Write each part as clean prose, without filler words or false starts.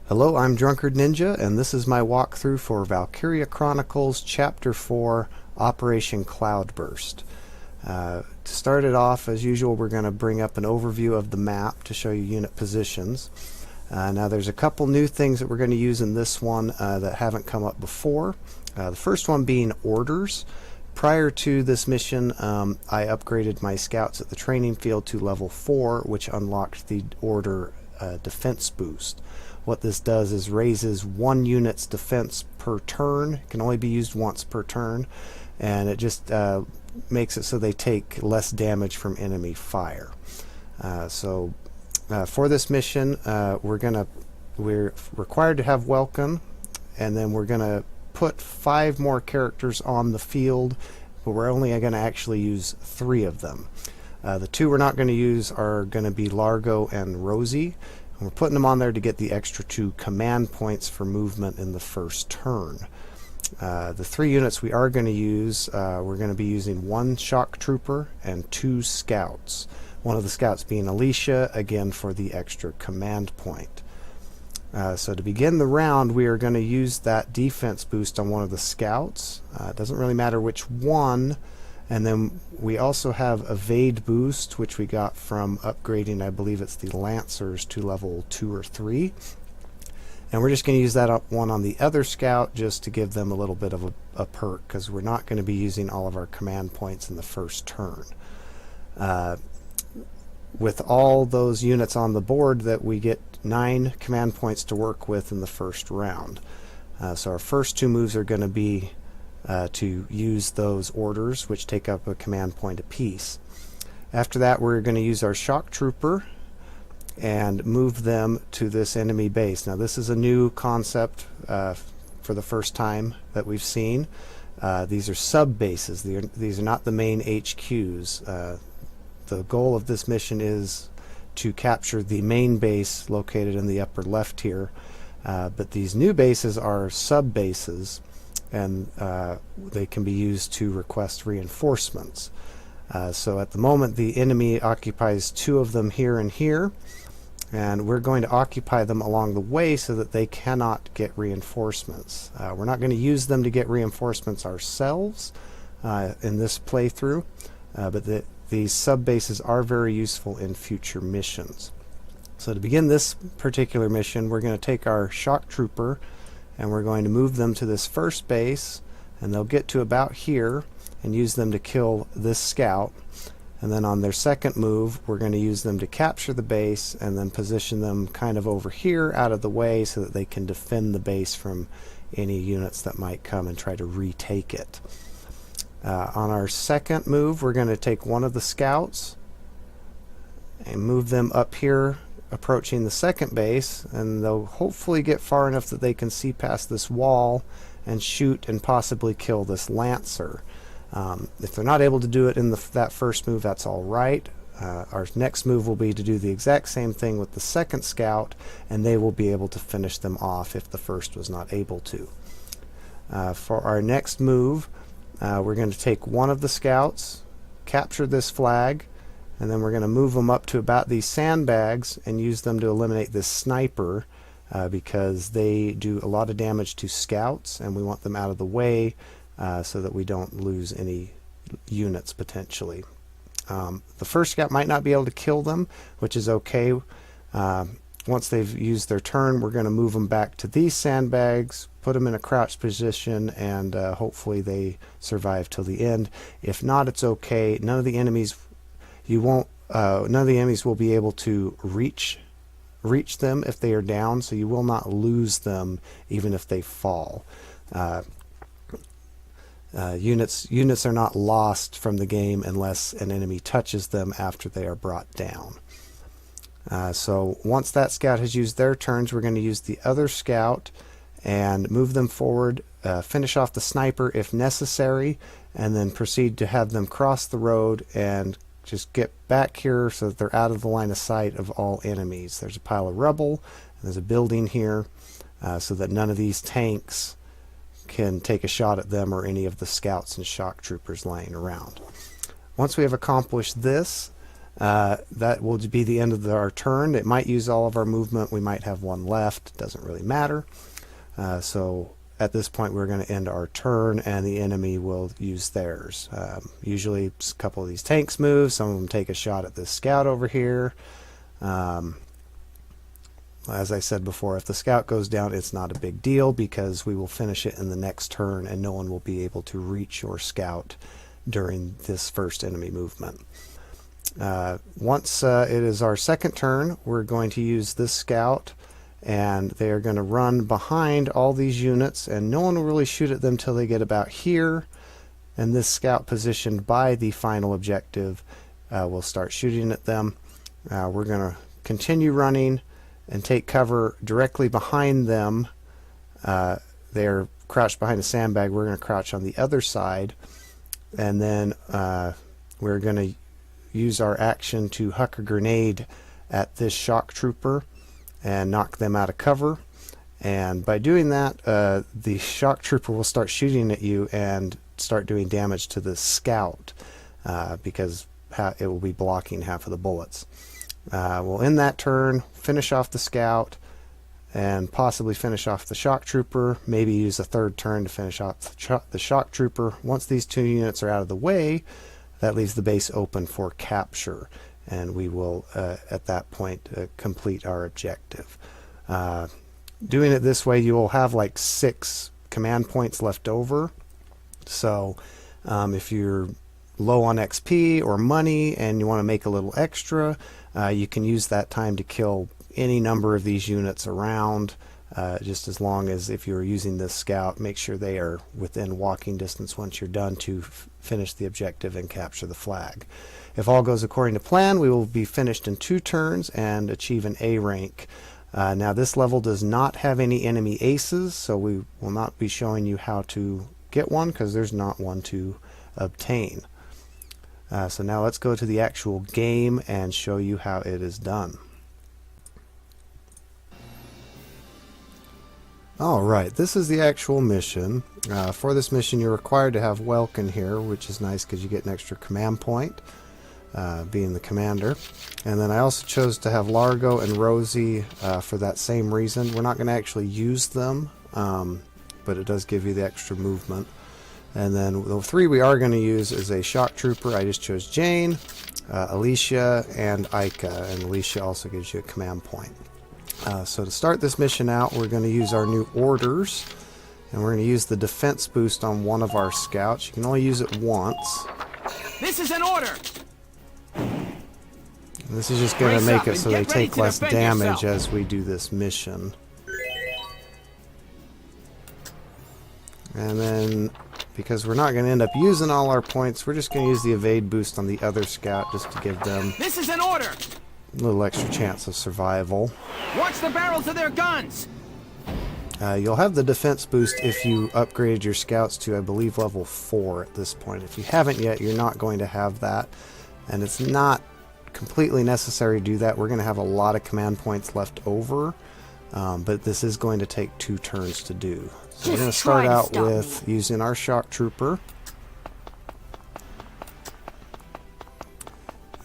Hello, I'm Drunkard Ninja, and this is my walkthrough for Valkyria Chronicles Chapter 4, Operation Cloudburst. To start it off, as usual, we're going to bring up an overview of the map to show you unit positions. Now there's a couple new things that we're going to use in this one that haven't come up before. The first one being orders. Prior to this mission, I upgraded my scouts at the training field to level 4, which unlocked the order defense boost. What this does is raises one unit's defense per turn. It can only be used once per turn, and it just makes it so they take less damage from enemy fire. For this mission, we're required to have welcome, and then we're gonna put 5 more characters on the field, but we're only going to actually use 3 of them. The 2 we're not going to use are going to be Largo and Rosie. And we're putting them on there to get the extra 2 command points for movement in the first turn. The 3 units we are going to use, we're going to be using 1 shock trooper and 2 scouts. One of the scouts being Alicia, again for the extra command point. So to begin the round, we are going to use that defense boost on one of the scouts. It doesn't really matter which one. And then we also have evade boost, which we got from upgrading, I believe it's the Lancers to level 2 or 3. And we're just going to use that one on the other scout just to give them a little bit of a perk, because we're not going to be using all of our command points in the first turn. With all those units on the board, that we get 9 command points to work with in the first round. So our first 2 moves are going to be to use those orders, which take up a command point apiece. After that, we're going to use our shock trooper and move them to this enemy base. Now this is a new concept for the first time that we've seen. These are sub bases. These are not the main HQs. The goal of this mission is to capture the main base located in the upper left here, but these new bases are sub bases, and they can be used to request reinforcements. So at the moment the enemy occupies 2 of them here and here, and we're going to occupy them along the way so that they cannot get reinforcements. We're not going to use them to get reinforcements ourselves in this playthrough, but these sub bases are very useful in future missions. So to begin this particular mission, we're going to take our shock trooper and we're going to move them to this first base, and they'll get to about here and use them to kill this scout. And then on their second move, we're going to use them to capture the base and then position them kind of over here out of the way so that they can defend the base from any units that might come and try to retake it. On our second move, we're going to take one of the scouts and move them up here approaching the second base, and they'll hopefully get far enough that they can see past this wall and shoot and possibly kill this Lancer. If they're not able to do it in that first move, that's alright. Our next move will be to do the exact same thing with the second scout, and they will be able to finish them off if the first was not able to. For our next move, we're going to take one of the scouts, capture this flag, and then we're going to move them up to about these sandbags and use them to eliminate this sniper, because they do a lot of damage to scouts, and we want them out of the way so that we don't lose any units potentially. The first scout might not be able to kill them, which is okay. Once they've used their turn, we're going to move them back to these sandbags, put them in a crouched position, and hopefully they survive till the end. If not, it's okay. None of the enemies will be able to reach them if they are down, so you will not lose them even if they fall. Units are not lost from the game unless an enemy touches them after they are brought down. So once that scout has used their turns, we're going to use the other scout and move them forward, finish off the sniper if necessary, and then proceed to have them cross the road and just get back here so that they're out of the line of sight of all enemies. There's a pile of rubble, and there's a building here, so that none of these tanks can take a shot at them or any of the scouts and shock troopers lying around. Once we have accomplished this, That will be the end of our turn. It might use all of our movement. We might have one left. It doesn't really matter. So at this point, we're going to end our turn, and the enemy will use theirs. Usually, a couple of these tanks move. Some of them take a shot at this scout over here. As I said before, if the scout goes down, it's not a big deal because we will finish it in the next turn, and no one will be able to reach your scout during this first enemy movement. Once it is our second turn, we're going to use this scout, and they're going to run behind all these units, and no one will really shoot at them till they get about here, and this scout positioned by the final objective will start shooting at them. We're going to continue running and take cover directly behind them. They're crouched behind a sandbag. We're going to crouch on the other side, and then we're going to use our action to huck a grenade at this shock trooper and knock them out of cover. And by doing that, the shock trooper will start shooting at you and start doing damage to the scout because it will be blocking half of the bullets. We'll end that turn, finish off the scout, and possibly finish off the shock trooper, maybe use a third turn to finish off the shock trooper. Once these two units are out of the way, that leaves the base open for capture, and we will at that point complete our objective. Doing it this way, you will have like 6 command points left over. So if you're low on XP or money and you want to make a little extra, you can use that time to kill any number of these units around, just as long as, if you're using this scout, make sure they are within walking distance once you're done to finish the objective and capture the flag. If all goes according to plan, we will be finished in 2 turns and achieve an A rank. Now this level does not have any enemy aces, so we will not be showing you how to get one because there's not one to obtain. So now let's go to the actual game and show you how it is done. Alright, this is the actual mission. For this mission, you're required to have Welkin here, which is nice because you get an extra command point, being the commander. And then I also chose to have Largo and Rosie for that same reason. We're not going to actually use them, but it does give you the extra movement. And then the 3 we are going to use is a shock trooper. I just chose Jane, Alicia, and Ica, and Alicia also gives you a command point. So to start this mission out, we're going to use our new orders, and we're going to use the defense boost on one of our scouts. You can only use it once. This is an order. And this is just going to make it so they take less damage as we do this mission. And then, because we're not going to end up using all our points, we're just going to use the evade boost on the other scout just to give them This is an order. a little extra chance of survival. Watch the barrels of their guns. You'll have the defense boost if you upgraded your scouts to, I believe, level 4 at this point. If you haven't yet, you're not going to have that, and it's not completely necessary to do that. We're going to have a lot of command points left over, but this is going to take 2 turns to do. So we're going to start out with using our shock trooper.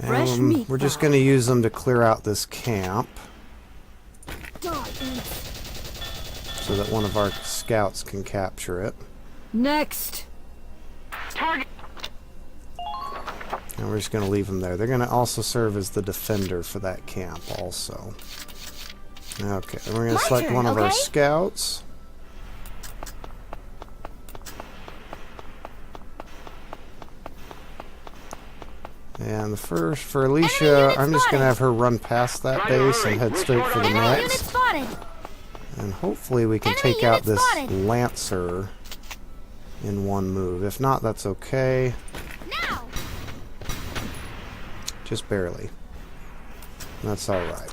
And we're just going to use them to clear out this camp so that one of our scouts can capture it. Next. Target. And we're just going to leave them there. They're going to also serve as the defender for that camp also. Okay, and we're going to select one of our scouts. And the first, for Alicia, I'm just going to have her run past that base and head straight for the next. And hopefully we can take out this Lancer in one move. If not, that's okay. Just barely. That's alright.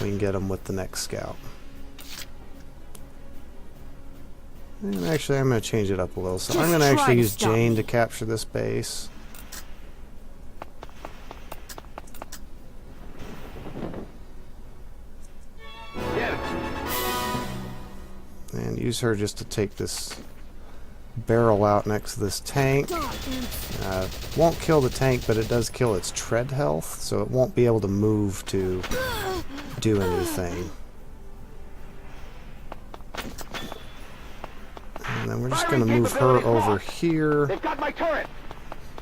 We can get him with the next scout. And actually, I'm going to change it up a little. So I'm going to actually use Jane to capture this base. And use her just to take this barrel out next to this tank. Won't kill the tank, but it does kill its tread health, so it won't be able to move to do anything. And then we're just going to move her over here They've got my turret.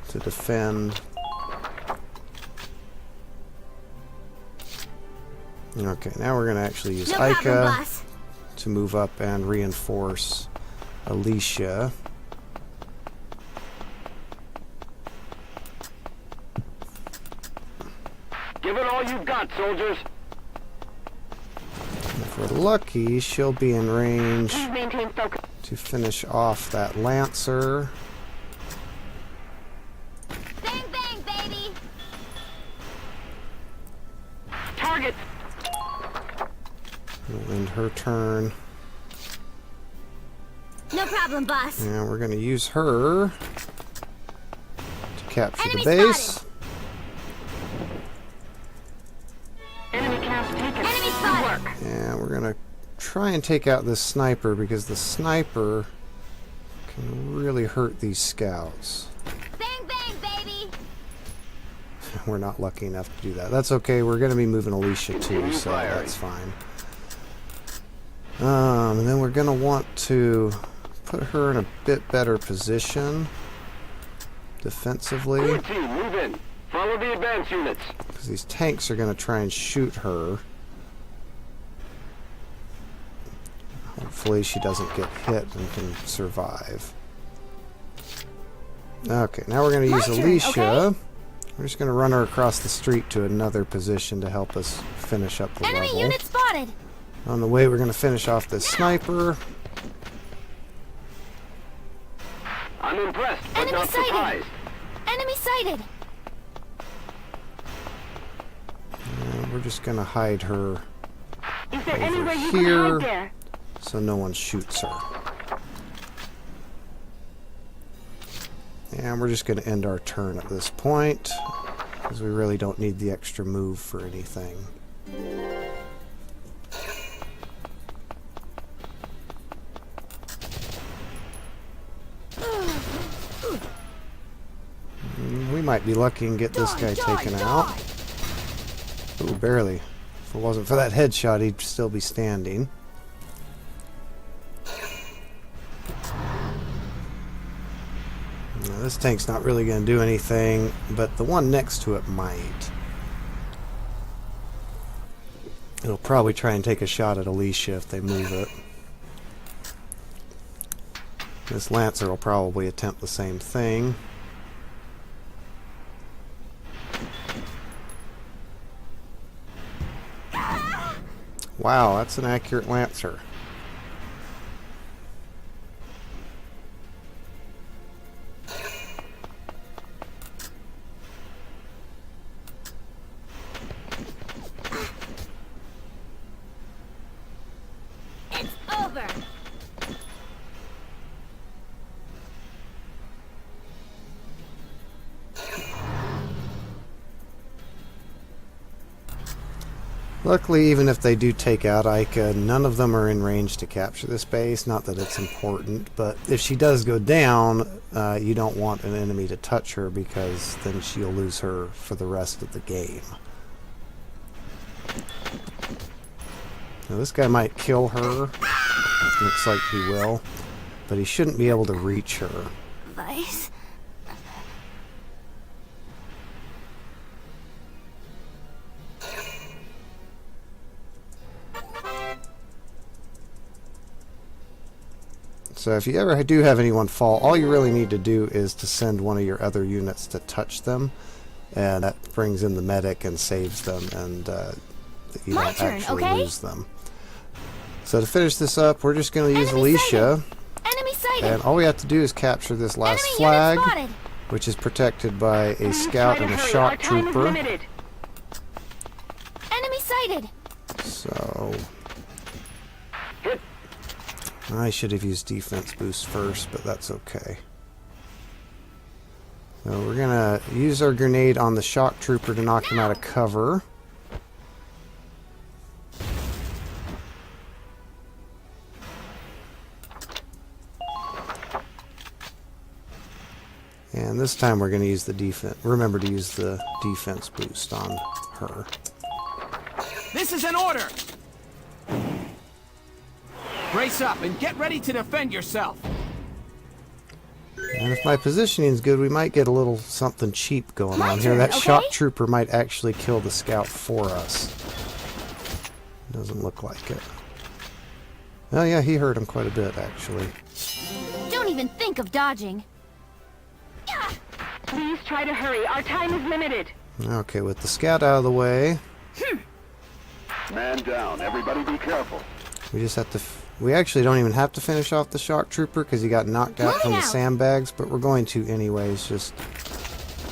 to defend. Okay, now we're going to actually use Ica to move up and reinforce Alicia. Give it all you've got, soldiers. If we're lucky, she'll be in range Please maintain focus. to finish off that Lancer. Bang, bang, baby! Target. We'll end her turn. No problem, boss. And we're going to use her to capture Enemy the base. spotted. Enemy camp taken. Enemy Good spotted. work. And we're going to try and take out this sniper because the sniper can really hurt these scouts. Bang, bang, baby! We're not lucky enough to do that. That's okay. We're going to be moving Alicia too, so that's fine. And then we're going to want to put her in a bit better position defensively, Good team, move in. Follow the advance units. because these tanks are going to try and shoot her. Hopefully she doesn't get hit and can survive. Okay, now we're going to use My turn, Alicia. okay? We're just going to run her across the street to another position to help us finish up the Enemy level. unit spotted! On the way, we're going to finish off this sniper. I'm impressed, but Enemy not sighted. surprised. Enemy sighted! And we're just going to hide her Is there Over any way you here. can hide there? so no one shoots her. And we're just going to end our turn at this point, because we really don't need the extra move for anything. We might be lucky and get this guy taken out. Ooh, barely. If it wasn't for that headshot, he'd still be standing. Now, this tank's not really going to do anything, but the one next to it might. It'll probably try and take a shot at Alicia if they move it. This Lancer will probably attempt the same thing. Wow, that's an accurate Lancer. It's over! Luckily, even if they do take out Ica, none of them are in range to capture this base. Not that it's important, but if she does go down, you don't want an enemy to touch her because then she'll lose her for the rest of the game. Now, this guy might kill her. Looks like he will, but he shouldn't be able to reach her. Vice? So if you ever do have anyone fall, all you really need to do is to send one of your other units to touch them, and that brings in the medic and saves them, and you My don't turn, actually okay? lose them. So to finish this up, we're just going to use Enemy Alicia, Enemy sighted! and all we have to do is capture this last Enemy flag, unit spotted! which is protected by a Please scout try and to a hurry. shock Our time is trooper. limited. Enemy sighted! So Hit. I should have used defense boost first, but that's okay. So we're gonna use our grenade on the shock trooper to knock him out of cover. And this time we're going to use the defense. Remember to use the defense boost on her. This is an order! Brace up and get ready to defend yourself. And if my positioning is good, we might get a little something cheap going My on here. turn, That okay? shock trooper might actually kill the scout for us. Doesn't look like it. Oh yeah, he hurt him quite a bit, actually. Don't even think of dodging. Please try to hurry. Our time is limited. Okay, with the scout out of the way, Man down. Everybody be careful. we just have to... We actually don't even have to finish off the shock trooper because he got knocked out from the Moving out. sandbags, but we're going to anyways, just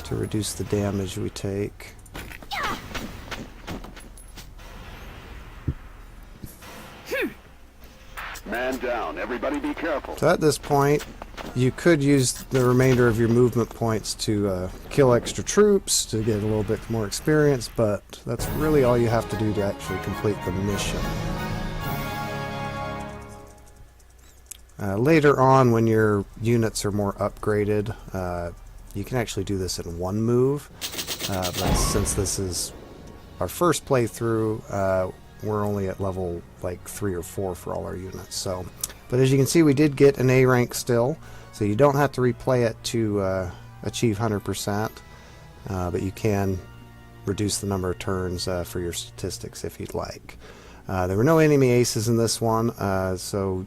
to reduce the damage we take. Man down. Everybody be careful. So at this point, you could use the remainder of your movement points to kill extra troops to get a little bit more experience, but that's really all you have to do to actually complete the mission. Later on, when your units are more upgraded, you can actually do this in one move, but since this is our first playthrough, we're only at level like 3 or 4 for all our units. So, but as you can see, we did get an A rank still, so you don't have to replay it to achieve 100%, but you can reduce the number of turns for your statistics if you'd like. There were no enemy aces in this one, so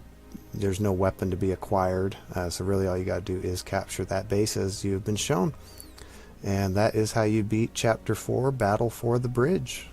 there's no weapon to be acquired, so really all you got to do is capture that base as you've been shown. And that is how you beat Chapter 4, Battle for the Bridge.